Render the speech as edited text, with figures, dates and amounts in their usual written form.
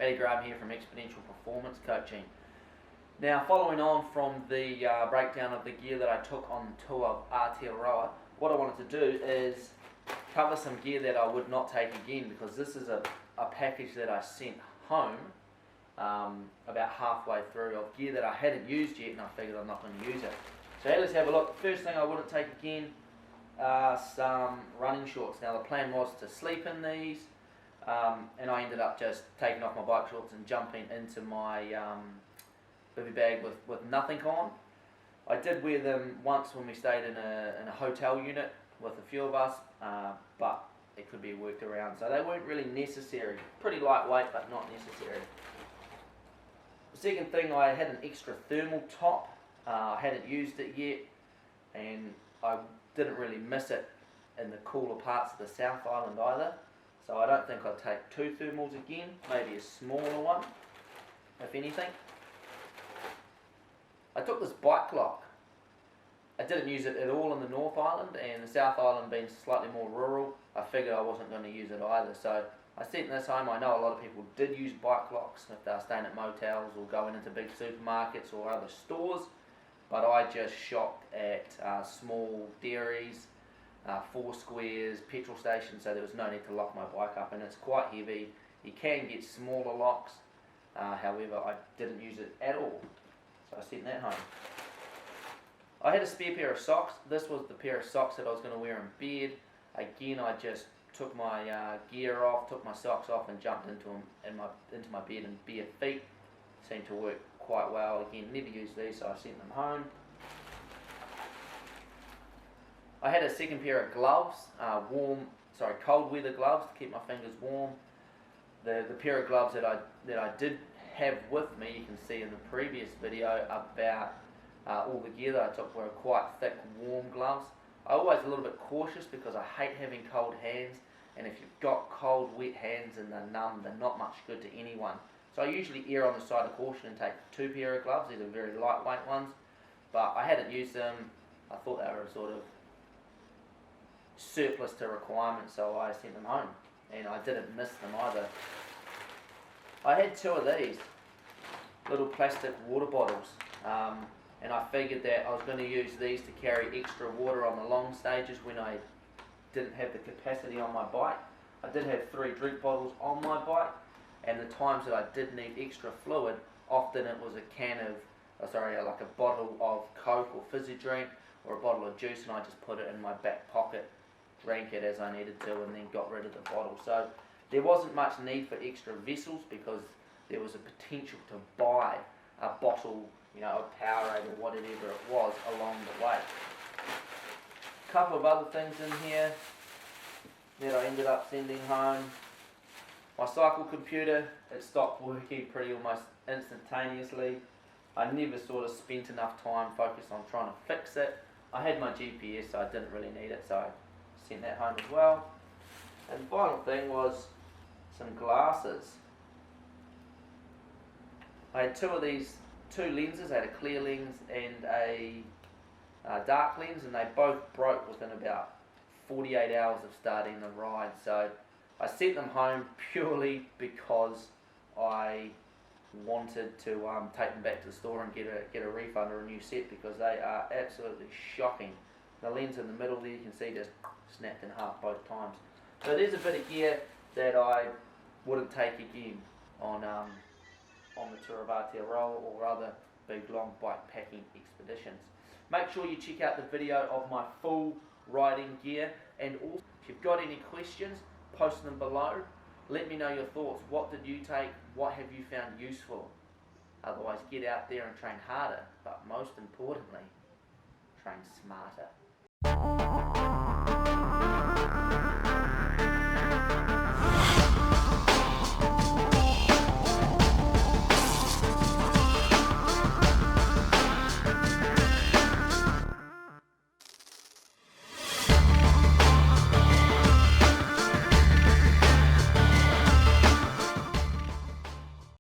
Paddy Graham here from Exponential Performance Coaching. Now, following on from the breakdown of the gear that I took on the Tour of Aotearoa, what I wanted to do is cover some gear that I would not take again, because this is a package that I sent home about halfway through of gear that I hadn't used yet, and I figured I'm not going to use it. So let's have a look. The first thing I wouldn't take again are some running shorts. Now, the plan was to sleep in these, and I ended up just taking off my bike shorts and jumping into my bivy bag with nothing on. I did wear them once when we stayed in a hotel unit with a few of us, but it could be worked around, so they weren't really necessary. Pretty lightweight, but not necessary. The second thing, I had an extra thermal top. I hadn't used it yet, and I didn't really miss it in the cooler parts of the South Island either, so I don't think I'll take two thermals again, maybe a smaller one, if anything. I took this bike lock. I didn't use it at all in the North Island, and the South Island being slightly more rural, I figured I wasn't going to use it either, so I sent this home. I know a lot of people did use bike locks if they were staying at motels or going into big supermarkets or other stores, but I just shopped at small dairies, four squares, petrol stations, so there was no need to lock my bike up, and it's quite heavy. You can get smaller locks, however I didn't use it at all, so I sent that home. I had a spare pair of socks. This was the pair of socks that I was going to wear in bed. Again, I just took my gear off, took my socks off, and jumped into them into my bed in bare feet. Seemed to work quite well. Again, never used these, so I sent them home. I had a second pair of gloves, cold weather gloves to keep my fingers warm. The pair of gloves that I did have with me, you can see in the previous video about all the gear that I took, were quite thick, warm gloves. I'm always a little bit cautious because I hate having cold hands, and if you've got cold, wet hands and they're numb, they're not much good to anyone. So I usually err on the side of caution and take two pair of gloves. These are very lightweight ones, but I hadn't used them. I thought they were sort of surplus to requirements, so I sent them home, and I didn't miss them either. I had two of these little plastic water bottles, and I figured that I was going to use these to carry extra water on the long stages when I didn't have the capacity on my bike. I did have 3 drink bottles on my bike, and the times that I did need extra fluid, often it was like a bottle of Coke or fizzy drink or a bottle of juice, and I just put it in my back pocket, drank it as I needed to, and then got rid of the bottle. So there wasn't much need for extra vessels because there was a potential to buy a bottle, of Powerade or whatever it was along the way. A couple of other things in here that I ended up sending home. My cycle computer, it stopped working pretty almost instantaneously. I never sort of spent enough time focused on trying to fix it. I had my GPS, so I didn't really need it, so I sent that home as well. And the final thing was some glasses. I had two lenses. I had a clear lens and a dark lens, and they both broke within about 48 hours of starting the ride. So I sent them home purely because I wanted to take them back to the store and get a refund or a new set, because they are absolutely shocking. The lens in the middle there, you can see, just snapped in half both times. So there's a bit of gear that I wouldn't take again on the Tour of Aotearoa or other big long bike packing expeditions. Make sure you check out the video of my full riding gear, and also if you've got any questions, post them below. Let me know your thoughts. What did you take? What have you found useful? Otherwise, get out there and train harder, but most importantly, train smarter.